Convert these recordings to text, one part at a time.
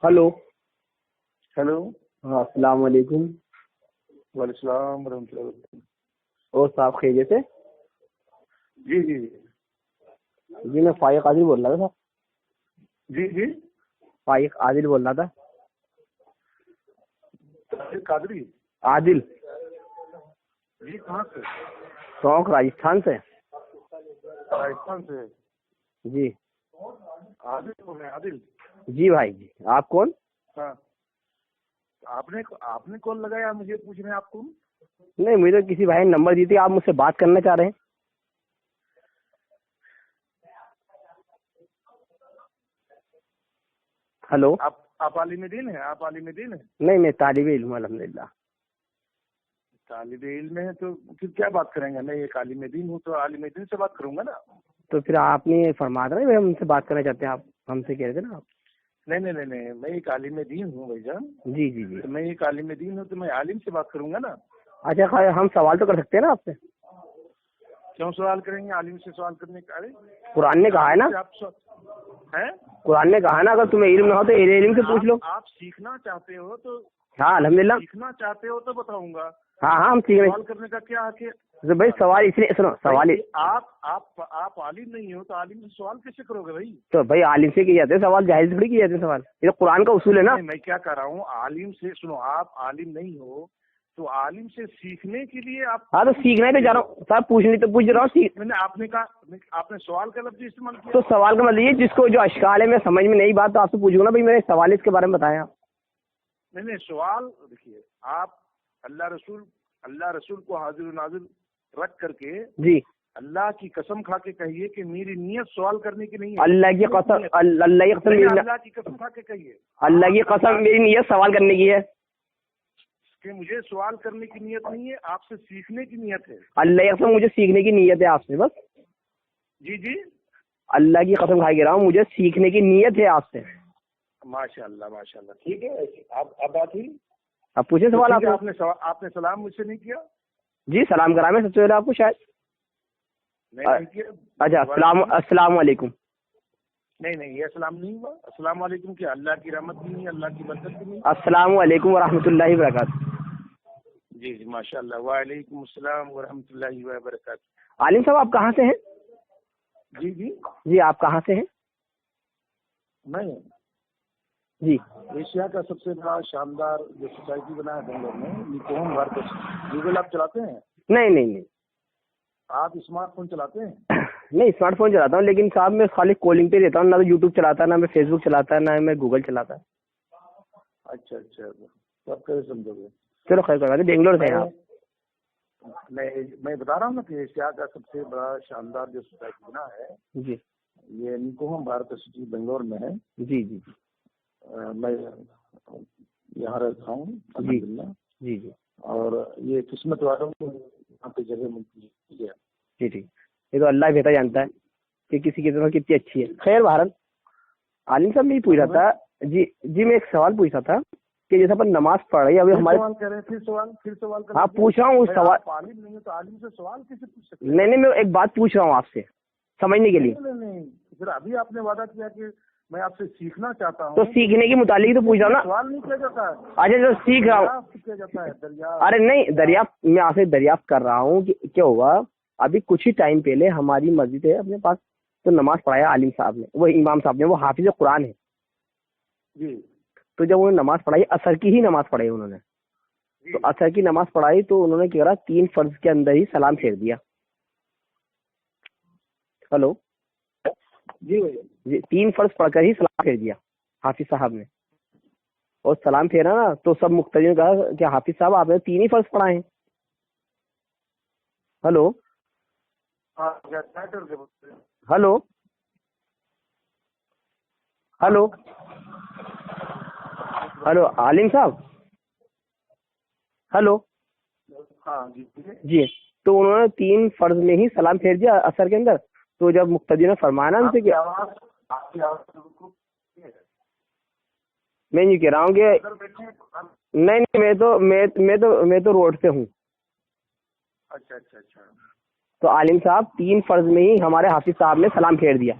Hello hello. ہاں السلام علیکم. وعلیکم السلام ورحمۃ اللہ وبرکاتہ. اور صاحب خیریت سے؟ جی جی جی میں فائق عادل بول رہا تھا صاحب. جی جی فائق عادل بول رہا تھا. طاہر قادری. عادل جی کہاں سے؟ ٹونک راجستھان سے. راجستھان سے. جی عادل بول رہے ہیں؟ عادل. جی بھائی جی. آپ کون؟ ہاں آپ نے کال لگایا، مجھے پوچھ رہے ہیں آپ کون؟ نہیں مجھے تو کسی بھائی نے نمبر دی تھی، آپ مجھ سے بات کرنا چاہ رہے ہیں. ہلو. آپ عالم دین ہیں؟ آپ عالم دین ہیں؟ نہیں میں طالب علم ہوں الحمدللہ. طالب علم ہے تو پھر کیا بات کریں گے؟ میں ایک عالم دین ہوں تو عالم دین سے بات کروں گا نا. تو پھر آپ نے فرما تھا نا ہم سے بات کرنا چاہتے ہیں، آپ ہم سے کہہ رہے تھے نا آپ. نہیں میں ایک عالم دین ہوں بھائی جان. جی جی جی. میں ایک عالم دین ہوں تو میں عالم سے بات کروں گا نا. اچھا خیر، ہم سوال تو کر سکتے ہیں نا آپ سے. کیوں سوال کریں گے؟ عالم سے سوال کرنے کا قرآن نے کہا ہے نا، قرآن نے کہا ہے نا اگر تمہیں علم نہ ہو تو علم سے پوچھ لو. آپ سیکھنا چاہتے ہو تو ہاں الحمدللہ سیکھنا چاہتے ہو تو بتاؤں گا. ہاں ہم سیکھ رہے سوال کرنے کا کیا حق ہے بھائی. سوال اس لیے سنو، سوال آپ عالم نہیں ہو تو عالم سے سوال کیسے کرو گے بھائی؟ تو بھائی عالم سے کیے جاتے ہیں سوال، جاہل سے تھوڑی کیے جاتے ہیں سوال. یہ تو قرآن کا اصول ہے نا. میں کیا کر رہا ہوں؟ عالم سے سنو، آپ عالم نہیں ہو تو عالم سے سیکھنے کے لیے آپ. ہاں تو سیکھنا ہی تو جا رہا ہوں صاحب، پوچھنے تو پوچھ رہا ہوں. میں نے آپ نے کہا، آپ نے سوال کا لفظ استعمال کیا. تو سوال کا مطلب یہ جس کو جو اشکال ہے میں سمجھ میں نہیں بات تو آپ سے پوچھوں گا بھائی میرے سوال اس کے بارے میں بتایا. نہیں سوال دیکھیے، آپ اللہ رسول کو حاضر و ناظر رکھ کر کے جی اللہ کی قسم کھا کے کہیے کہ میری نیت سوال کرنے کی نہیں ہے. اللہ کی قسم، اللہ کی قسم کھا کے کہیے، اللہ کی قسم میری نیت سوال کرنے کی ہے کہ مجھے سوال کرنے کی نیت نہیں ہے، آپ سے سیکھنے کی نیت ہے. اللہ کی قسم مجھے سیکھنے کی نیت ہے آپ سے بس. جی جی اللہ کی قسم کھا کے رہا ہوں، مجھے سیکھنے کی نیت ہے آپ سے. ماشاء اللہ ٹھیک ہے. اب بات ہوئی. اب پوچھے سوال. آپ نے سلام مجھ سے نہیں کیا؟ جی سلام کرا میں سب سے پہلے آپ کو شاید. اچھا السلام علیکم. نہیں یہ السلام نہیں ہوا. السلام علیکم کیا اللہ کی رحمت بھی نہیں، اللہ کی برکت بھی نہیں. السلام علیکم ورحمۃ اللہ وبرکاتہ. جی ماشاء اللہ. وعلیکم السلام ورحمۃ اللہ وبرکاتہ. عالم صاحب آپ کہاں سے ہیں؟ جی جی جی آپ کہاں سے ہیں؟ میں جی ایشیا کا سب سے بڑا شاندار جو سوسائٹی بنا ہے بنگلور میں، نیکوہم بھارت. گوگل آپ چلاتے ہیں؟ نہیں آپ اسمارٹ فون چلاتے ہیں؟ نہیں اسمارٹ فون چلاتا ہوں لیکن صاحب میں خالی کالنگ پہ رہتا ہوں، نہ تو یوٹیوب چلاتا، نہ میں فیس بک چلاتا، نہ میں گوگل چلاتا. اچھا تو آپ کیسے سمجھو گے؟ چلو خیر کوئی بات نہیں. بنگلور سے ہیں آپ؟ میں بتا رہا ہوں نا کہ ایشیا کا سب سے بڑا شاندار جو سوسائٹی بنا ہے جی یہ نیکوہم بھارت سٹی بنگلور میں ہے. جی میں یہاں رہتا ہوں الحمدللہ. جی اور یہ قسمت والوں کو یہاں پہ جگہ ملتی ہے. جی ٹھیک. یہ تو اللہ بہتر جانتا ہے کہ کسی کی طرف کتنی اچھی ہے. خیر بہرحال عالم صاحب میں یہ پوچھ رہا تھا. جی میں ایک سوال پوچھ رہا تھا کہ جیسے اپن نماز پڑھ رہی ہے ابھی ہمارے سوال کر رہے ہیں. پھر سوال ہاں پوچھ رہا ہوں سوال. عالم نہیں ہے تو عالم سے سوال کیسے پوچھ سکتے ہیں؟ نہیں میں ایک بات پوچھ رہا ہوں آپ سے سمجھنے کے لیے. نہیں پھر ابھی آپ نے وعدہ کیا کہ میں آپ سے سیکھنا چاہتا ہوں تو سیکھنے کے متعلق تو پوچھ رہا ہوں نا. سوال نہیں کیا جاتا ہے. اچھا جو سیکھ رہا ہوں کیا جاتا ہے دریافت. ارے نہیں دریافت میں آپ سے دریافت کر رہا ہوں کہ کیا ہوا. ابھی کچھ ہی ٹائم پہلے ہماری مسجد ہے اپنے پاس تو نماز پڑھایا عالم صاحب نے، وہ امام صاحب نے، وہ حافظ قرآن ہے. جی تو جب انہوں نے نماز پڑھائی عصر کی ہی نماز پڑھائی انہوں نے، تو عصر کی نماز پڑھائی تو انہوں نے کیا کرا 3 فرض کے اندر ہی سلام پھیر دیا. ہلو جی 3 فرض پڑھ کر ہی سلام پھیر دیا حافظ صاحب نے. اور سلام پھیرا نا تو سب مقتدیوں نے کہا کہ حافظ صاحب آپ نے 3 ہی فرض پڑھائے ہیں. ہلو ہلو ہلو ہلو عالم صاحب ہلو. ہاں جی تو انہوں نے 3 فرض میں ہی سلام پھیر دیا عصر کے اندر. تو جب مقتدی نے فرمایا نا ان سے کہ میں یہ کہہ رہا ہوں کہ نہیں میں تو روڈ پہ ہوں. اچھا تو عالم صاحب 3 فرض میں ہی ہمارے حافظ صاحب نے سلام پھیر دیا.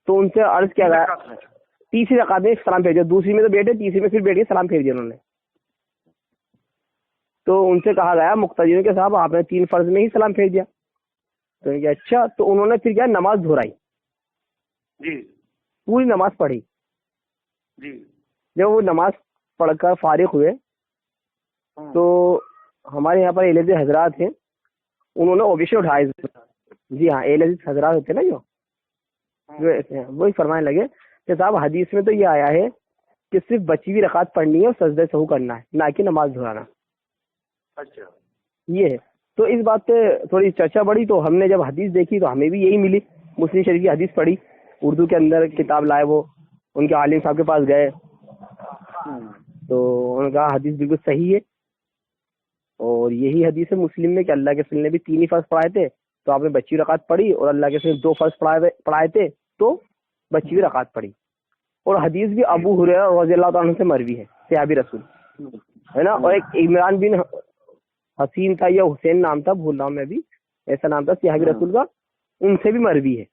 تو ان سے عرض کیا گیا تیسری رکعت میں سلام پھیر دیا, دوسری میں تو بیٹھے, تیسری میں پھر بیٹھ کے سلام پھیر دیا انہوں نے. تو ان سے کہا گیا مقتدیوں کے صاحب آپ نے 3 فرض میں ہی سلام پھیر دیا. تو نے کہا اچھا. تو انہوں نے پھر کیا نماز دہرائی, جی پوری نماز پڑھی. جی جب وہ نماز پڑھ کر فارغ ہوئے تو ہمارے یہاں پر اہل حدیث حضرات ہیں, انہوں نے اوبیشن اٹھائے. جی ہاں, اہل حدیث حضرات ہوتے ہیں نا جو وہی فرمانے لگے کہ صاحب حدیث میں تو یہ آیا ہے کہ صرف بچی ہوئی رکعت پڑھنی ہے اور سجدہ سہو کرنا ہے, نہ کہ نماز دہرانا. اچھا یہ ہے. تو اس بات پہ تھوڑی چرچا بڑھی, تو ہم نے جب حدیث دیکھی تو ہمیں بھی یہی ملی. مسلم شریف کی حدیث پڑھی, اردو کے اندر کتاب لائے, وہ ان کے عالم صاحب کے پاس گئے تو انہوں نے کہا حدیث بالکل صحیح ہے. اور یہی حدیث ہے مسلم میں کہ اللہ کے رسول نے بھی 3 ہی فرض پڑھائے تھے تو آپ نے بچی ہوئی رکعت پڑھی, اور اللہ کے رسول نے 2 فرض پڑھائے تھے تو بچی ہوئی رکعت پڑھی. اور حدیث بھی ابو ہریرہ رضی اللہ تعالیٰ عنہ سے مروی ہے, صحابی رسول ہے نا. اور ایک عمران بن حسین تھا یا حسین نام تھا, بھول رہا ہوں میں بھی, ایسا نام تھا صحابی رسول کا, ان سے بھی مروی ہے.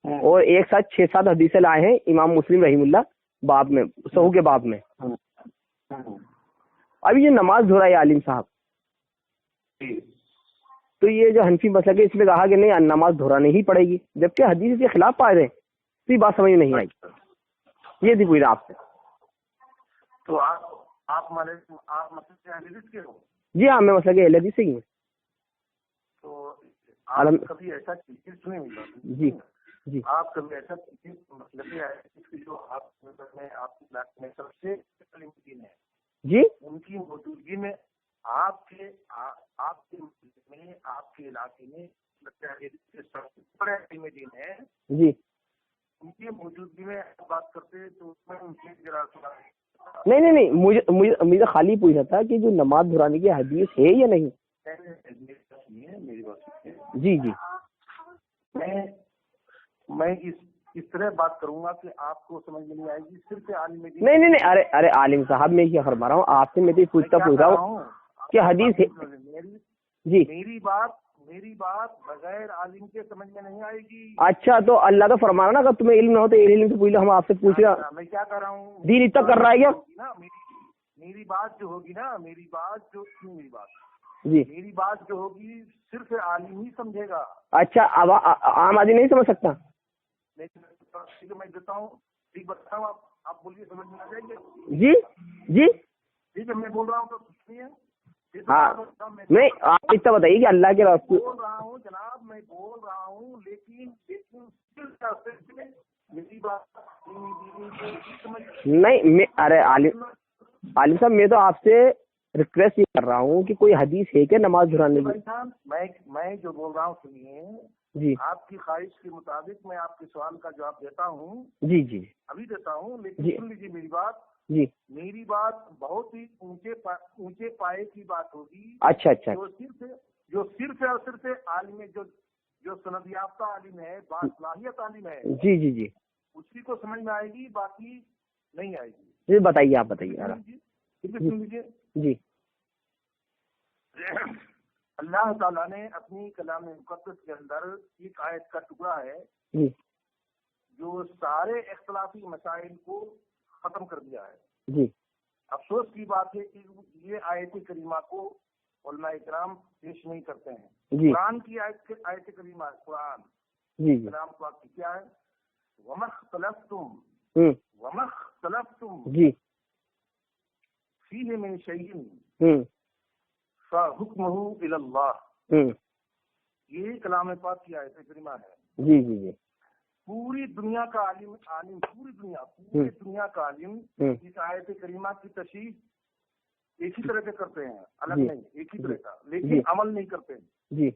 اور ایک ساتھ 6-7 حدیثیں لائے ہیں امام مسلم رحیم اللہ باب میں, سہو کے باب میں. ابھی یہ نماز دہرائی عالم صاحب, تو یہ جو حنفی مسلک ہے اس میں کہا کہ نہیں نماز دہرانے ہی پڑے گی, جبکہ حدیث کے خلاف پائے رہے, تو یہ بات سمجھ نہیں آئی. یہ تھی پوری آپ سے. تو آپ مسلک سے اہل حدیث کے ہو؟ جی ہاں, میں مسلک اہل حدیث سے ہی ہوں. تو آپ کبھی ایسا چیز سنیں گے؟ جی جی, آپ کبھی ایسا چیز مسلک ہے جو آپ کی کلاس میں سب سے دین ہے جی, ان کی موجودگی میں آپ کے ملک میں, آپ کے علاقے میں سب سے بڑے علم دین ہے جی, ان کی موجودگی میں بات کرتے تو اس میں ان کی ذرا نہیں, مجھے خالی پوچھنا تھا کہ جو نماز دہرانے کی حدیث ہے یا نہیں. میری بات جی جی, میں اس طرح بات کروں گا کہ آپ کو سمجھ میں نہیں آئے گی. صرف عالم دین نہیں, ارے عالم صاحب میں کیا فرما رہا ہوں آپ سے, میں تو پوچھ رہا ہوں کہ حدیث ہے. جی, میری بات بغیر عالم کے سمجھ میں نہیں آئے گی. اچھا, تو اللہ تو فرما رہا نا اگر تمہیں علم نہ ہو تو علم سے پوچھ لو, ہم آپ سے پوچھ رہے ہیں. میں کیا کر رہا ہوں, دین اتنا کر رہا ہے کیا؟ میری بات جو ہوگی نا, میری بات جی, میری بات جو ہوگی صرف عالم ہی سمجھے گا. اچھا, اب عام آدمی نہیں سمجھ سکتا؟ میں دیتا ہوں, ٹھیک بتاؤں, آپ بولیے, سمجھ میں آ جائیں گے. جی جی, ٹھیک ہے, میں بول رہا ہوں تو کچھ نہیں ہے. ہاں, نہیں آپ اتنا بتائیے کہ اللہ کے راستے بول رہا ہوں جناب, میں بول رہا ہوں, لیکن میری بات نہیں, ارے عالم صاحب میں تو آپ سے ریکویسٹ یہ کر رہا ہوں کہ کوئی حدیث ہے کیا نماز دہرانے کی؟ میں جو بول رہا ہوں سنیے. جی, آپ کی خواہش کے مطابق میں آپ کے سوال کا جواب دیتا ہوں. جی جی, ابھی دیتا ہوں, لیکن جی, سن لیجیے میری بات. جی, میری بات بہت ہی اونچے پائے کی بات ہوگی. اچھا اچھا, جو صرف اور صرف عالم جو سند یافتہ عالم ہے, باصلاحیت عالم ہے, جی جی جی, اسی کو سمجھ میں آئے گی, باقی نہیں آئے گی. جی بتائیے, آپ بتائیے. سن لیجیے. جی, اللہ تعالیٰ نے اپنی کلام مقدس کے اندر ایک آیت کا ٹکڑا ہے جی, جو سارے اختلافی مسائل کو ختم کر دیا ہے. جی, افسوس کی بات ہے کہ یہ آیت کریمہ کو علماء کرام پیش نہیں کرتے ہیں. جی, قرآن کی آیت کریمہ, قرآن جی, کلام پاک کی کیا ہے؟ وَمَا اخْتَلَفْتُمْ جی, فِيهِ مِنْ شَيْءٍ فَحُكْمُهُ إِلَى اللَّهِ. یہ کلام پاک کی آیت کریمہ ہے. جی جی جی, پوری دنیا کا عالم پوری دنیا کا عالم اس آیت کریمہ کی تشریح ایک ہی طرح کے کرتے ہیں, الگ نہیں, ایک ہی طرح کا, لیکن عمل نہیں کرتے. جی,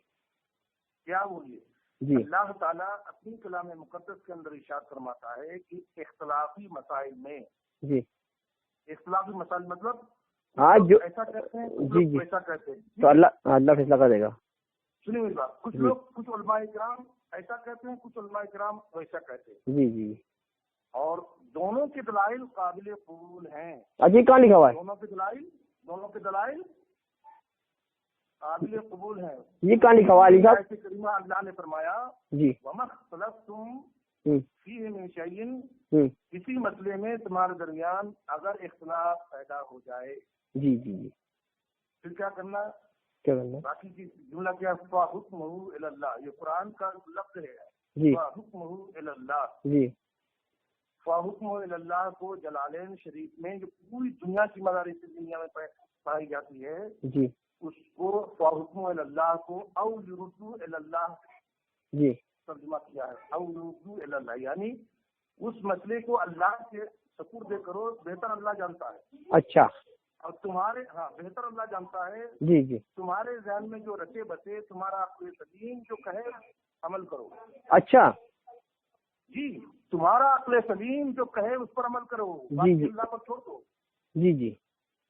کیا بولیے؟ جی, اللہ تعالیٰ اپنی کلام مقدس کے اندر ارشاد فرماتا ہے کہ اختلافی مسائل میں, جی, اختلافی مسائل مطلب ہاں جو ایسا کہتے ہیں, جی جی, ویسا کہتے ہیں, تو اللہ فیصلہ کر دے گا. سنیے میری بات, کچھ لوگ, کچھ علماء کرام ایسا کہتے ہیں, کچھ علماء کرام ویسا کہتے ہیں. جی جی, اور دونوں کے دلائل قابل قبول ہیں. اجی کہاں لکھا ہوا ہے؟ دونوں کے دلائل قابل قبول ہیں. یہ کہاں لکھا ہوا ہے؟ کریمہ اللہ نے فرمایا جی, وَمَا اخْتَلَفْتُمْ فیہ من شیء، کسی مسئلے میں تمہارے درمیان اگر اختلاف پیدا ہو جائے، جی جی جی، پھر کیا کرنا؟ باقی کی جملہ کیا؟ فحکمہ الی اللہ، یہ قرآن کا لفظ ہے، فحکمہ الی اللہ، جی، فحکمہ الی اللہ کو جلالین شریف میں جو پوری دنیا کی مدارس دنیا میں پائی جاتی ہے، جی، اس کو فحکمہ الی اللہ کو او یردو الی اللہ، جی، ترجمہ کیا ہے، او یردو الی اللہ، یعنی اس مسئلے کو اللہ کے سپرد کرو، بہتر اللہ جانتا ہے۔ اچھا، اور تمہارے بہتر اللہ جانتا ہے، جی جی، تمہارے ذہن میں جو رچے بسے تمہارا عقل سلیم جو کہے عمل کرو۔ اچھا جی، تمہارا عقل سلیم جو کہے اس پر عمل کرو، باقی اللہ پر چھوڑ دو۔ جی جی،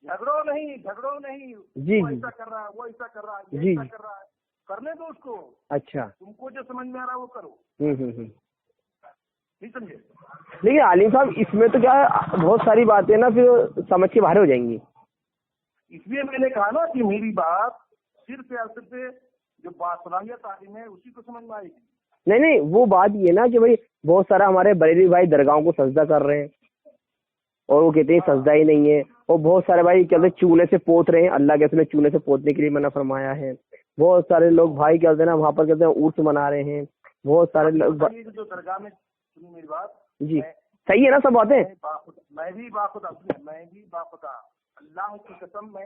جھگڑو نہیں، جی، وہ ایسا کر رہا ہے، وہ ایسا کر رہا ہے، یہ ایسا کر رہا ہے، کرنے دو اس کو۔ اچھا، تم کو جو سمجھ میں آ رہا ہے وہ کرو۔ نہیں سمجھے؟ لیکن عالم صاحب اس میں تو کیا ہے، بہت ساری باتیں نا پھر سمجھ کے باہر ہو جائیں گی، اس لیے میں نے کہا نا کہ میری بات صرف یا صرف جو باصلاحیت عالم ہے اسی کو سمجھ میں آئے گی۔ نہیں، وہ بات یہ نا کہ بھائی بہت سارا ہمارے بریلوی بھائی درگاہوں کو سجدہ کر رہے ہیں اور وہ کہتے ہیں سجدہ ہی نہیں ہے، اور بہت سارے بھائی کہتے ہیں چونے سے پوت رہے ہیں، اللہ کے نے چونے سے پوتنے کے لیے منع فرمایا ہے۔ بہت سارے لوگ بھائی کہتے ہیں نا وہاں پر کہتے ہیں عرس منا رہے ہیں، بہت سارے لوگ جو درگاہ میں، میری بات جی صحیح ہے نا سب باتیں؟ میں بھی باخدا اللہ کی قسم، میں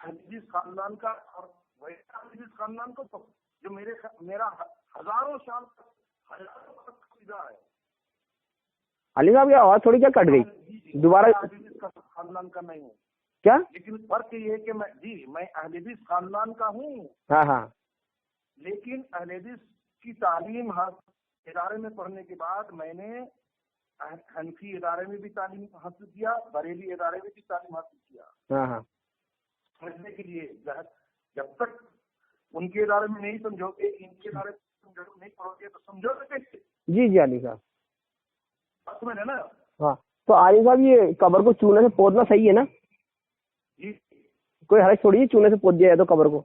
حدیث خاندان کا اور حدیث خاندان کو جو میرا ہزاروں سال ہے۔ علی صاحب کی آواز تھوڑی کیا کٹ گئی دوبارہ؟ خاندان کا نہیں ہوں کیا، لیکن فرق یہ ہے کہ میں اہل حدیث خاندان کا ہوں، ہاں، لیکن اہل حدیث کی تعلیم ادارے میں پڑھنے کے بعد میں نے حنفی ادارے میں بھی تعلیم حاصل کیا، بریلی ادارے میں بھی تعلیم حاصل کیا، سمجھنے کے لیے جب تک ان کے ادارے میں نہیں سمجھو گے، ان کے ادارے میں نہیں پڑھو گے تو سمجھو گے کیسے؟ جی جی علی صاحب سمجھ ہے نا؟ ہاں، تو علی صاحب یہ قبر کو چونے سے پودنا صحیح ہے نا؟ جی، کوئی حرج تھوڑی ہے چونے سے پود دیا جائے تو قبر کو؟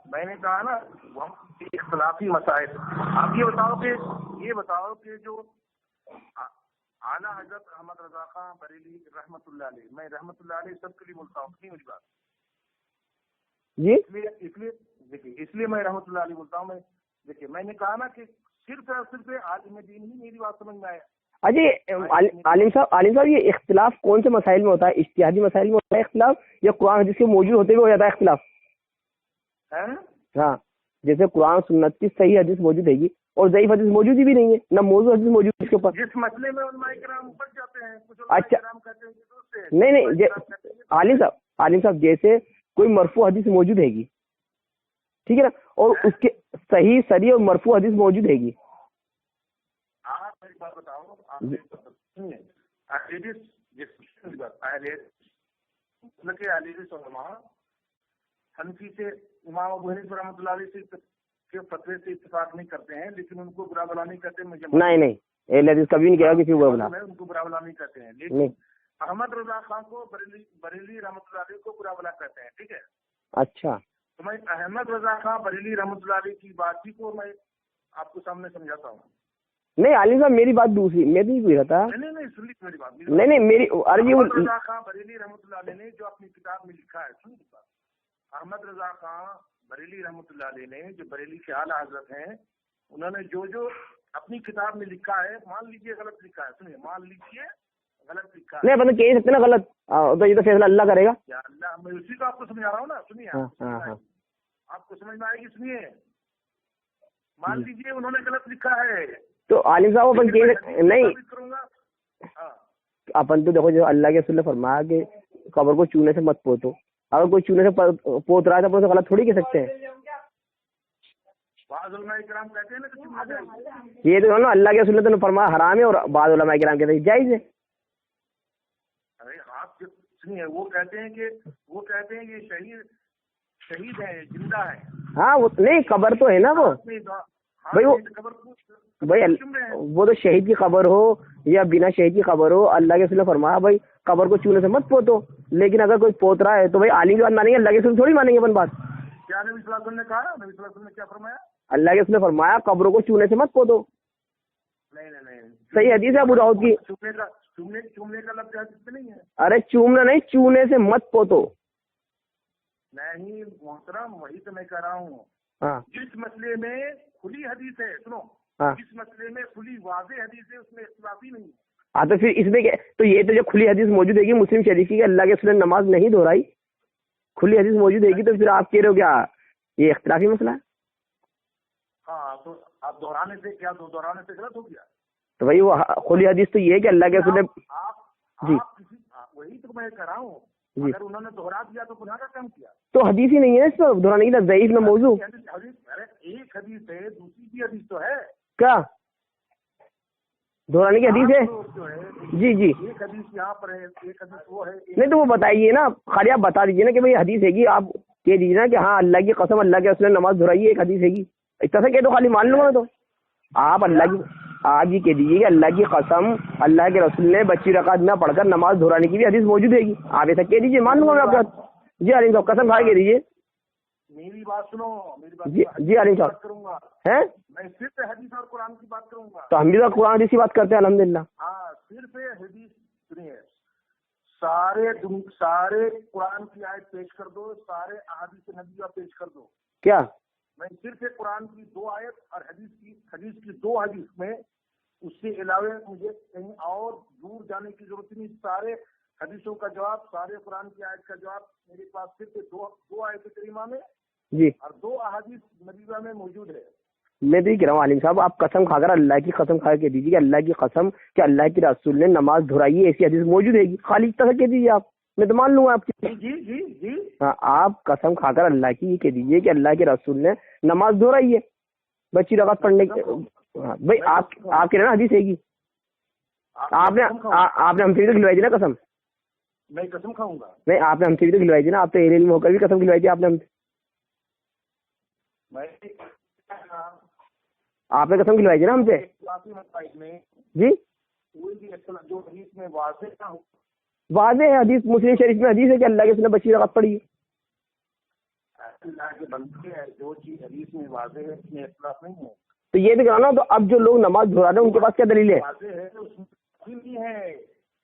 میں نے کہا نا وہ اختلافی مسائل۔ آپ یہ بتاؤ کہ جو اعلیٰ حضرت احمد رضا خان بریلی رحمۃ اللہ علیہ، میں رحمۃ اللہ علیہ سب کے لیے بولتا ہوں، نہیں میری بات جی، اس لیے میں رحمۃ اللہ علیہ بولتا ہوں۔ میں دیکھیے میں نے کہا نا کہ صرف عالم دین ہی میری بات سمجھ میں آیا۔ اجی عالم صاحب یہ اختلاف کون سے مسائل میں ہوتا ہے؟ اجتہادی مسائل میں ہوتا ہے اختلاف، یا قرآن حدیث کے موجود ہوتے ہوئے ہو جاتا ہے اختلاف؟ ہاں، جیسے قرآن سنت کی صحیح حدیث موجود ہے گی اور ضعیف حدیث موجود ہی بھی نہیں ہے، نہ موضوع حدیث موجود ہے اس کے اوپر، جس مسئلے میں علماء کرام بچ جاتے ہیں، کچھ علماء کرام کہتے ہیں کہ دوسرے نہیں عالم صاحب جیسے کوئی مرفوع حدیث موجود ہے گی، ٹھیک ہے نا، اور اس کے صحیح صریح اور مرفوع حدیث موجود ہے گی۔ آپ ایک بات بتاؤ، حنفی سے امام ابو حنیفہ رحمۃ اللہ علیہ کے فتوے سے اتفاق نہیں کرتے ہیں، لیکن ان کو برا بلا نہیں کہتے، نہیں اہل حدیث کبھی نہیں کہا کسی کو برا بلا، ان کو برا بلا نہیں کہتے ہیں، لیکن احمد رضا خان کو بریلی رحمۃ اللہ علیہ کو برا بلا کہتے ہیں، ٹھیک ہے؟ اچھا، تو میں احمد رضا خان بریلی رحمۃ اللہ علیہ کی بات ہی کو میں آپ کو سامنے سمجھاتا ہوں۔ نہیں علی صاحب میری بات دوسری، میں بھی پوچھ رہا تھا، نہیں سن لیجیے میری بات، نہیں میری احمد رضا خان بریلی رحمۃ اللہ علیہ نے جو اپنی کتاب میں لکھا ہے، سن لیجیے بات، احمد رضا خان بریلی رحمۃ اللہ علیہ نے جو بریلی کے اعلیٰ حضرت ہیں، انہوں نے جو اپنی کتاب میں لکھا ہے، مان لیجیے غلط لکھا ہے، سنیے، مان لیجیے غلط لکھا ہے، نہیں مطلب کہہ سکتے نا غلط، تو یہ تو فیصلہ اللہ کرے گا، یا اللہ، میں اسی کو آپ کو سمجھا رہا ہوں نا، سنیے آپ کو سمجھ میں آئے گی، سنیے، مان لیجیے انہوں نے غلط لکھا ہے، تو عالم صاحب اپن نہیں کروں گا، اپن تو دیکھو جو اللہ کے رسول نے فرمایا کہ قبر کو چونے سے مت پوتو، اگر کوئی چونے سے پوت رہا ہے تو غلط تھوڑی کہہ سکتے ہیں، بعض علماء کرام کہتے ہیں نا کہ یہ تو نا اللہ کے رسول نے فرمایا حرام ہے، اور بعض علماء کرام کہتے ہیں جائز ہے۔ ارے آپ سنیے، وہ کہتے ہیں کہ یہ شہید ہے، زندہ ہے، ہاں وہ نہیں، قبر تو ہے نا وہ بھائی، وہ تو شہید کی قبر ہو یا بنا شہید کی قبر ہو، اللہ کے رسول نے فرمایا بھائی قبر کو چونے سے مت پوتو، لیکن اگر کوئی پوت رہا ہے تو بھائی عالم کی بات مانیں گے، اللہ کے رسول تھوڑی مانیں گے اپن بات۔ کیا نبی صلی اللہ علیہ وسلم نے کہا؟ نبی صلی اللہ علیہ وسلم نے کیا فرمایا؟ اللہ کے رسول نے فرمایا قبروں کو چونے سے مت پوتو. نہیں صحیح حدیث ہے ابو داؤد کی. چومنے کا لفظ حدیث میں نہیں ہے. ارے چومنا نہیں, چونے سے مت پوتو. نہیں محترم, وہی تو میں کہہ رہا ہوں. ہاں جس مسئلے میں کھلی حدیث ہے, سنو, جس مسئلے میں کھلی واضح حدیث ہے اس میں اختلاف ہی نہیں ہے. ہاں تو پھر اس میں تو یہ تو جو کھلی حدیث موجود ہے گی مسلم شریف کی کہ اللہ کے رسول نے نماز نہیں دہرائی, کھلی حدیث موجود ہے گی, تو پھر آپ کہہ رہے ہو کیا یہ اختلافی مسئلہ ہے؟ ہاں تو آپ دہرانے سے کیا دہرانے سے غلط ہو گیا؟ تو بھائی وہ کھلی حدیث تو یہ ہے کہ اللہ کے رسول نے جی وہی تو میں کہہ رہا ہوں, جی اگر انہوں نے دہرا دیا تو گناہ کا کام کیا. تو حدیث ہی نہیں ہے اس پر دہرانے کی, نہ ضعیف نہ موضوع. ارے ایک حدیث ہے, دوسری بھی حدیث تو ہے. کیا دہرانے کی حدیث ہے؟ جی جی ایک حدیث یہاں پر ہے, ایک حدیث وہ ہے. نہیں تو وہ بتائیے نا, خالی آپ بتا دیجیے نا کہ بھائی حدیث ہے گی, آپ کہہ دیجیے نا کہ ہاں اللہ کی قسم اللہ کے رسول نے نماز دہرائی, ایک حدیث ہے گی, اتنا سا کہہ دو خالی مان لوں گا. تو آپ اللہ کی آج یہ کہہ دیجیے کہ اللہ کی قسم اللہ کے رسول نے بچی رکعت میں پڑھ کر نماز دہرانے کی بھی حدیث موجود ہے گی, آپ ایسا کہہ دیجیے, مان لوں گا میں آپ کا. جی علیم صاحب قسم کھا کے کہہ دیجیے. میری بات سنو, میری بات جی علیم صاحب کروں گا, ہیں میں صرف حدیث اور قرآن کی بات کروں گا. تو ہم بھی تو قرآن حدیث کی بات کرتے ہیں الحمدللہ. ہاں صرف حدیث سنیے, سارے قرآن کی آیت پیش کر دو, سارے احادیث نبویہ پیش کر دو. کیا میں صرف قرآن کی 2 آیت اور حدیث کی 2 حدیث میں, اس سے علاوہ مجھے کہیں اور دور جانے کی ضرورت نہیں. سارے حدیثوں کا جواب, سارے قرآن کی آیت کا جواب میرے پاس صرف 2 آیت کریمہ میں جی اور 2 احادیث نبویہ میں موجود ہے. میں تو یہ کہہ رہا ہوں عالم صاحب, آپ قسم کھا کر اللہ کی قسم کھا کے دیجیے کہ اللہ کی قسم کہ اللہ کے رسول نے نماز دہرائی ہے, ایسی حدیث موجود ہے گی, خالی اس طرح کہہ دیجیے آپ, میں تو مان لوں گا آپ کی. جی جی جی ہاں آپ قسم کھا کر اللہ کی یہ کہہ دیجیے کہ اللہ کے رسول نے نماز دہرائی ہے بچی رکعت پڑھنے کی. بھائی آپ کہہ رہے ہیں نا حدیث ہے گی, آپ نے ہم سے بھی تو کھلوائی تھی نا قسم. میں قسم کھاؤں گا. نہیں آپ نے ہم سے بھی تو کھلوائی تھی نا, آپ تو اہل علم ہو کر بھی قسم کھلوائی تھی آپ نے ہم سے. آپ نے قسم کھلوائی تھی نا ہم سے. جی جو حدیث میں واضح ہے, حدیث مسلم شریف میں حدیث ہے کہ اللہ کے رسول نے بچی رکعت پڑھی ہے. اللہ کے بندے ہیں, جو چیز حدیث میں واضح ہے اس میں اختلاف نہیں ہے. تو یہ بھی کہنا, تو اب جو لوگ نماز دہرا رہے ہیں ان کے پاس کیا دلیل ہے؟ واضح ہے اس میں نہیں ہے.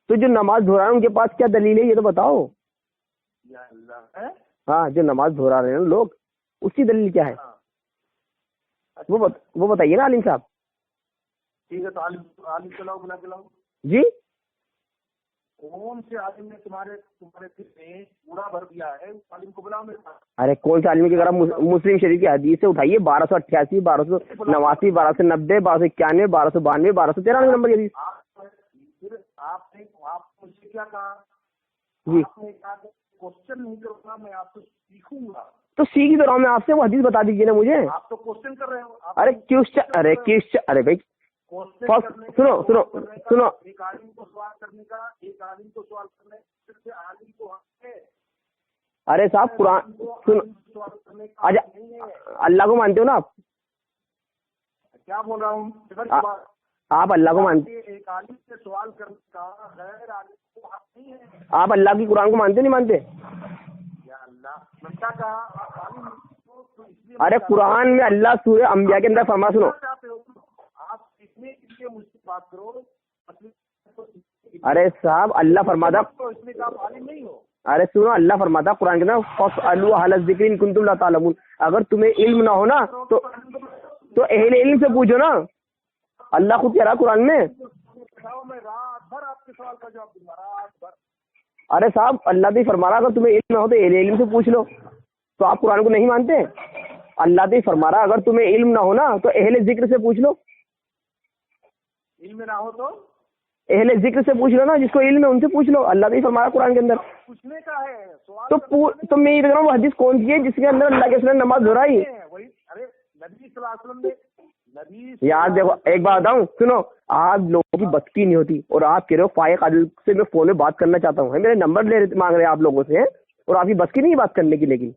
تو جو نماز دہرا رہے ہیں ان کے پاس کیا دلیل ہے یہ تو بتاؤ. یا اللہ ہے, ہاں جو نماز دہرا رہے ہیں لوگ اس کی دلیل کیا ہے وہ بتائیے نا عالم صاحب. ٹھیک ہے تو عالم چلاؤ, بلا کے لاؤ. جی کون سے عالم نے تمہارے دل میں کوڑا بھر دیا ہے, اس عالم کو بلاؤ میرے پاس. ارے کون سے عالم کی اگر مسلم شریف کی حدیث سے اٹھائیے 1288, 1289, 1290, 1291, 1292, 1293 نمبر کی حدیث. آپ نے مجھ سے کیا کہا؟ جی آپ نے کہا کوشچن نہیں کروں گا, میں آپ سے سیکھوں گا. تو سیکھ تو رہا ہوں میں آپ سے, وہ حدیث بتا دیجیے نا مجھے. آپ تو کوشچن کر رہے ہو. ارے بھائی سنو ایک عالم کو سوال کرنے کا, ایک عالم کو سوال کرنے سے عالم کو حق ہے. ارے صاحب قرآن سنو, اللہ کو مانتے ہو نا آپ؟ کیا بول رہا ہوں, آپ اللہ کو مانتے, ایک عالم سے سوال کرنے کا غیر عالم کو حق نہیں ہے. آپ اللہ کی قرآن کو مانتے نہیں مانتے؟ یا اللہ میں کیا کہا, ارے قرآن میں اللہ سورہ انبیاء کے اندر فرما, سنو آپ سیکھنے کے لیے مجھ سے بات کرو. ارے صاحب اللہ فرماتا, اس میں آپ عالم نہیں ہو. ارے سنو اللہ فرماتا قرآن کے اندر فاسألوا اہل الذکر ان کنتم لا تعلمون, اگر تمہیں علم نہ ہو نا تو اہل علم سے پوچھو نا. اللہ خود کہہ رہا قرآن میں. میں رات بھر آپ کے سوال کا جواب دوں گا, رات بھر. ارے صاحب اللہ بھی فرما رہا اگر تمہیں علم نہ ہو تو اہل علم سے پوچھ لو. تو آپ قرآن کو نہیں مانتے؟ اللہ بھی فرما رہا اگر تمہیں علم نہ ہو نا تو اہل ذکر سے پوچھ لو. علم نہ ہو تو اہل ذکر سے پوچھ لو نا, جس کو علم ہے ان سے پوچھ لو. اللہ بھی فرما رہا قرآن کے اندر. پوچھنے کا ہے سوال. تو میں یہ کہہ رہا ہوں وہ حدیث کون سی ہے جس کے اندر اللہ کے رسول نے نماز دہرائی؟ وہی, ارے نبی صلی اللہ علیہ وسلم نے یار دیکھو ایک بات بتاؤں, سنو آپ لوگوں کی بس کی نہیں ہوتی اور آپ کہہ رہے ہو فائق عادل سے میں فون میں بات کرنا چاہتا ہوں, میرے نمبر مانگ رہے ہیں آپ لوگوں سے, اور آپ کی بس کی نہیں بات کرنے کی. لیکن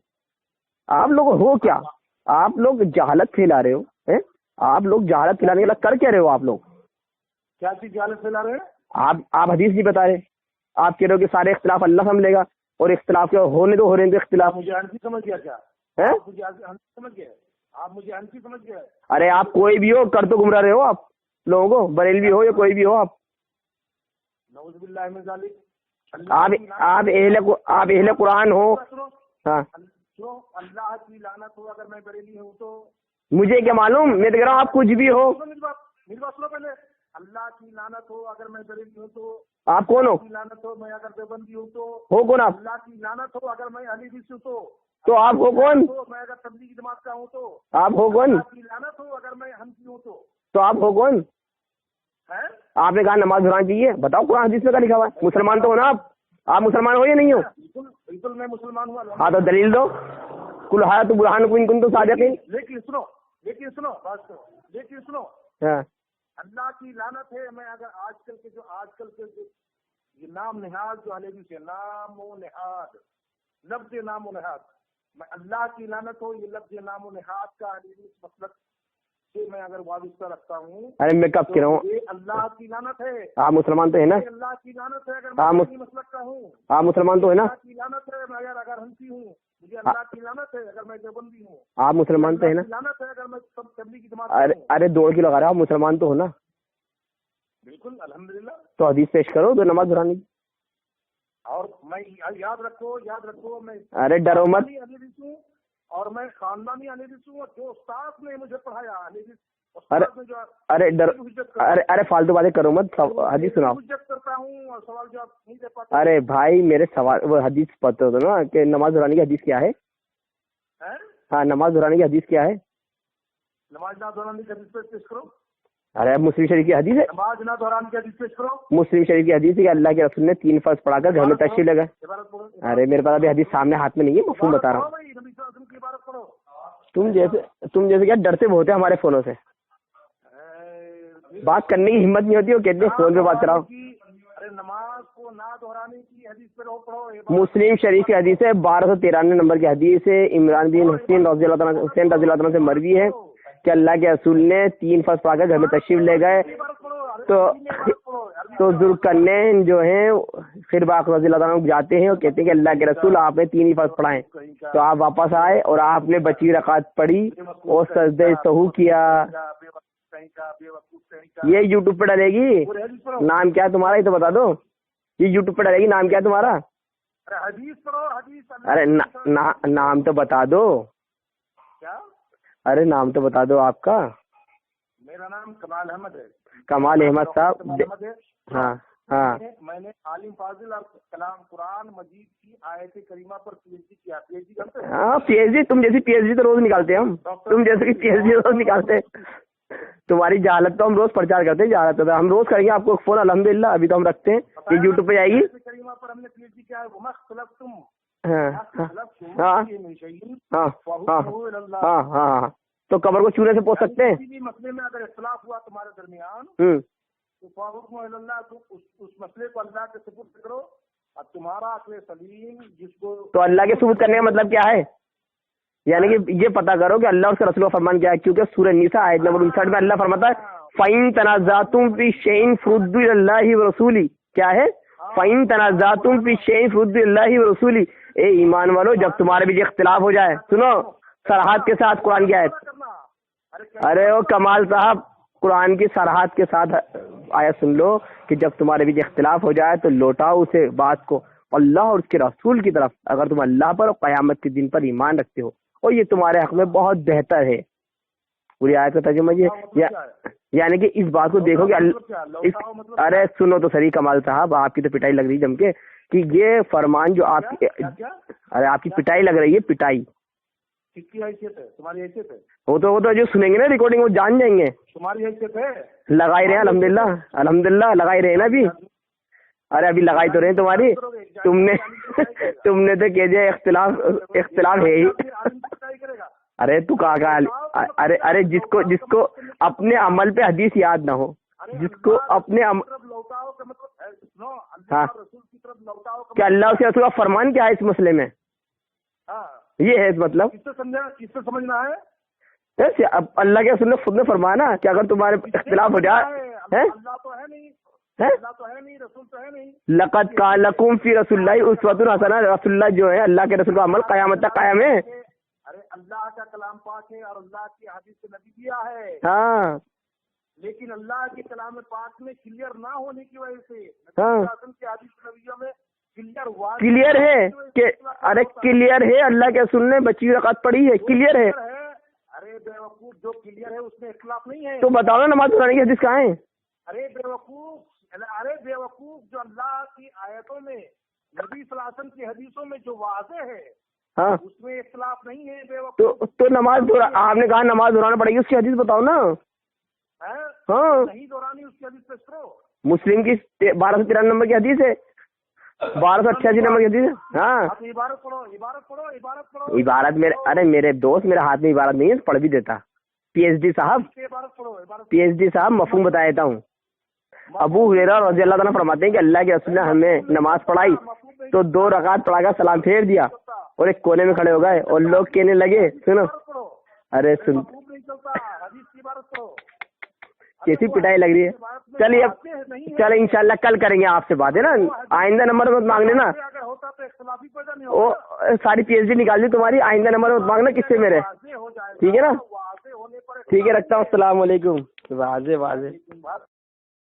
آپ لوگ ہو کیا, آپ لوگ جہالت پھیلا رہے ہو. آپ لوگ جہالت پھیلانے کے لیے کر کیا رہے ہو؟ آپ لوگ کیا چیز جہالت پھیلا رہے ہیں؟ آپ حدیث نہیں بتا رہے. آپ کہہ رہے ہو کہ سارے اختلاف اللہ سمجھ لے گا, اور اختلاف کے ہونے دو ہو رہے ہیں تو اختلاف. مجھے انسی سمجھ گیا کیا؟ مجھے سمجھ گیا آپ مجھے ہنسی سمجھ گئے؟ ارے آپ کوئی بھی ہو، کر تو گمراہ رہے ہو آپ لوگوں کو، بریلوی ہو یا کوئی بھی ہو آپ. نعوذ باللہ من ذالک. آپ اہل قرآن ہو. ہاں اللہ کی لعنت ہو اگر میں بریلی ہوں تو. مجھے کیا معلوم، میں تو کہہ رہا ہوں آپ کچھ بھی ہو. میری بات سنو پہلے. اللہ کی لعنت ہو اگر میں بریلی ہوں تو. آپ کون ہو؟ اللہ کی لعنت ہو میں اگر دیوبندی ہوں تو. ہو کون آپ؟ اللہ کی لعنت ہو اگر میں اہل حدیث ہوں تو آپ ہو کون؟ میں اگر تبلیغی جماعت کا ہوں تو. آپ ہو کون؟ اللہ کی لعنت ہو اگر میں حنفی ہوں تو آپ ہو کون؟ ہے آپ نے کہا نماز دہرانی چاہیے، بتاؤ قرآن حدیث میں کیا لکھا ہوا ہے؟ مسلمان تو ہو نا آپ مسلمان ہو یا نہیں ہو؟ بالکل بالکل میں مسلمان ہوں. ہاں تو دلیل دو. کل حیات برہانکم ان کنتم صادقین. لیکن سنو بات سنو. لیکن سنو ہاں اللہ کی لعنت ہے میں اگر آج کل کے یہ نام نہاد جو علیہ سے نام و نہاد لفظ نام و نہاد میں اللہ کی لعنت ہو یہ لفظ نام و نہاد کا علیہ مسلک سے میں اگر وابستہ رکھتا ہوں. ارے میں کب کہہ رہا ہوں یہ اللہ کی لعنت ہے. آپ مسلمان تو ہے نا؟ اللہ کی لعنت ہے اگر میں مسلک کا ہوں. آپ مسلمان تو ہے نا؟ اللہ کی لعنت ہے میں اگر ہنسی ہوں. مجھے اللہ کی لعنت ہے اگر میں دیوبندی ہوں. آپ مسلمان تو ہے نا؟ لعنت ہے اگر میں سب تبلیغی جماعت ہوں. ارے دوڑ کے لگا رہا آپ مسلمان تو ہو نا؟ بالکل الحمدللہ. تو حدیث پیش کرو تو نماز دہرانی. اور میں یاد رکھو میں ارے ڈرو مت. ہوں اور میں خاندانی انیس ہوں. جو استاد نے مجھے پڑھایا ارے فالتو باتیں کرو مت، حدیث سناؤ. کرتا ہوں اور سوال جواب نہیں دے پاتا. ارے بھائی میرے سوال وہ حدیث پتہ ہوتا نا کہ نماز دہرانے کی حدیث کیا ہے. ہاں نماز دہرانے کی حدیث کیا ہے؟ نماز نہ دہرانے کی حدیث پیش کرو. ارے مسلم شریف کی حدیث ہے. نماز نہ دہرانے کی حدیث پیش کرو. مسلم شریف کی حدیث ہے کہ اللہ کے رسول نے 3 فرض پڑھا کر گھر میں تشریف لگا. ارے میرے پاس ابھی حدیث سامنے ہاتھ میں نہیں ہے، مفہوم بتا رہا ہوں. تم جیسے کیا ڈرتے بہت ہیں ہمارے فونوں سے، بات کرنے کی ہمت نہیں ہوتی، وہ کہتے ہیں فون پہ بات کراؤ. نماز کو نہ دہرانے کی حدیث پہ پڑھو. مسلم شریف کی حدیث ہے 1293 نمبر کی حدیث ہے. عمران بن حسین رضی اللہ عنہ سے مروی ہے کہ اللہ کے رسول نے 3 فرض پڑھا کر گھر میں تشریف لے گئے تو ذوالقرنین جو ہیں پھر باق رضی اللہ عنہ جاتے ہیں اور کہتے ہیں کہ اللہ کے رسول آپ نے 3 ہی فرض پڑھائے. تو آپ واپس آئے اور آپ نے 25 رکعت پڑھی اور سجدہ سہو کیا. یہ یوٹیوب پہ ڈالے گی. نام کیا تمہارا یہ تو بتا دو. یہ یوٹیوب پہ ڈالے گی، نام کیا تمہارا؟ ارے نام تو بتا دو. ارے نام تو بتا دو آپ کا. میرا نام کمال احمد ہے. کمال احمد صاحب. ہاں ہاں میں نے عالم فاضل اور کلام قرآن مجید کی آیت کریمہ پر پی ایچ ڈی کیا. پی ایچ ڈی کرتے ہیں؟ ہاں پی ایچ ڈی. تم جیسی پی ایچ ڈی تو روز نکالتے ہیں ہم. تم جیسے کہ پی ایچ ڈی روز نکالتے ہیں. تمہاری جہالت تو ہم روز پرچار کرتے ہیں. جہالت تو ہم روز کریں گے آپ کو فون الحمدللہ. ابھی تو ہم رکھتے ہیں کہ یوٹیوب پہ جائے گی. کریمہ پر ہم نے پی ایچ ڈی کیا ہے. ہاں ہاں ہاں ہاں تو قبر کو چورے سے پوچھ سکتے ہیں. کسی مسئلے میں اگر اختلاف ہوا تمہارے درمیان تو فاروق اللہ تو اس مسئلے کو اللہ کے ثبوت کرو. اب تمہارا عقل سلیم جس کو تو اللہ کے ثبوت کرنے کا مطلب کیا ہے؟ یعنی کہ یہ پتا کرو کہ اللہ اور اس کے رسول کا فرمان کیا ہے. کیونکہ سورہ نساء آیت نمبر 59 میں اللہ فرماتا ہے فَإِن تَنَازَعْتُمْ فِي شَيْءٍ فَرُدُّوهُ إِلَى اللَّهِ وَرَسُولِهِ. کیا ہے؟ فَإِن تَنَازَعْتُمْ فِي شَيْءٍ فَرُدُّوهُ إِلَى اللَّهِ وَرَسُولِهِ. اے ایمان والو جب تمہارے بیچ اختلاف ہو جائے، سنو سرحد کے ساتھ قرآن کی آیت. ارے او کمال صاحب قرآن کی سرحد کے ساتھ آیت سن لو کہ جب تمہارے بیچ اختلاف ہو جائے تو لوٹاؤ اسے بات کو اللہ اور اس کے رسول کی طرف. اگر تم اللہ پر اور قیامت کے دن پر ایمان رکھتے ہو اور یہ تمہارے حق میں بہت بہتر ہے. پوری آیت کا ترجمہ یعنی کہ اس بات کو دیکھو کہ ارے سنو تو صحیح کمال صاحب آپ کی تو پٹائی لگ رہی جم کے کہ یہ فرمان جو آپ کی ارے آپ کی پٹائی لگ رہی ہے. پٹائی کس کی حیثیت ہے؟ تمہاری حیثیت ہے. وہ تو جو سنیں گے نا ریکارڈنگ وہ جان جائیں گے. تمہاری حیثیت ہے. لگائی رہے ہیں الحمدللہ لگائی رہے ہیں نا ابھی. ارے ابھی لگائی تو رہے ہیں تمہاری. تم نے تو کہہ دیا اختلاف ہے ہی. ارے تو کہا ارے جس کو اپنے عمل پہ حدیث یاد نہ ہو، جس کو اپنے ہاں کیا اللہ اس کے رسول کا فرمان کیا ہے اس مسئلے میں؟ یہ ہے مطلب کس سے سمجھنا ہے؟ اب اللہ کے رسول نے خود نے فرمایا نا کہ اگر تمہارے اختلاف ہو جائے اللہ تو ہے نہیں، اللہ تو ہے نہیں، رسول تو ہے نہیں. لقد کان لکم فی رسول اللہ اسوۃ حسنہ. رسول اللہ جو ہے اللہ کے رسول کا عمل قیامت تک قائم ہے. اللہ کا کلام پاک ہے اور اللہ کی حدیث نبی دیا ہے، ہاں لیکن اللہ کے کلام پاک میں کلیئر نہ ہونے کی وجہ سے ہاں نبی کی حدیث نبیوں میں کلیئر ہے کہ ارے کلیئر ہے اللہ کے رسول نے بچی رکعت پڑھی ہے، کلیئر ہے. ارے بیوقوف جو کلیئر ہے اس میں اختلاف نہیں ہے. تو بتاؤ نا نماز پڑھانے کی حدیث کہاں ہے؟ ارے بیوقوف جو اللہ کی آیتوں میں نبی صلی اللہ علیہ وسلم کی حدیثوں میں جو واضح ہے ہاں اس میں اختلاف نہیں ہے بیوقوف. تو نماز آپ نے کہا نماز دہرانا پڑے گی، اس کی حدیث بتاؤ نا. ہاں نہیں دورانی اس کی حدیث پیش کرو. مسلم کی 1293 نمبر کی حدیث ہے، 1288 نمبر کی حدیث ہے. ہاں عبارت پڑھو عبارت پڑھو عبارت پڑھو. عبارت میرے ارے میرے دوست میرے ہاتھ میں عبارت نہیں ہے، پڑھ بھی دیتا. پی ایچ ڈی صاحب عبارت پڑھو عبارت. پی ایچ ڈی صاحب مفہوم بتا دیتا ہوں. ابو ہریرہ رضی اللہ تعالیٰ فرماتے ہیں کہ اللہ کے رسول نے ہمیں نماز پڑھائی تو 2 رکعت پڑھا کر سلام پھیر دیا اور ایک کونے میں کھڑے ہو گئے اور لوگ کہنے لگے سنو ارے سن کیسی پٹائی لگ رہی ہے. چلیے اب چلے انشاءاللہ کل کریں گے آپ سے بات ہے نا. آئندہ نمبر مت مانگ لینا، وہ ساری پی ایچ ڈی نکال دی تمہاری. آئندہ نمبر مت مانگنا کس سے میرے، ٹھیک ہے نا. ٹھیک ہے رکھتا ہوں. السلام علیکم. واضح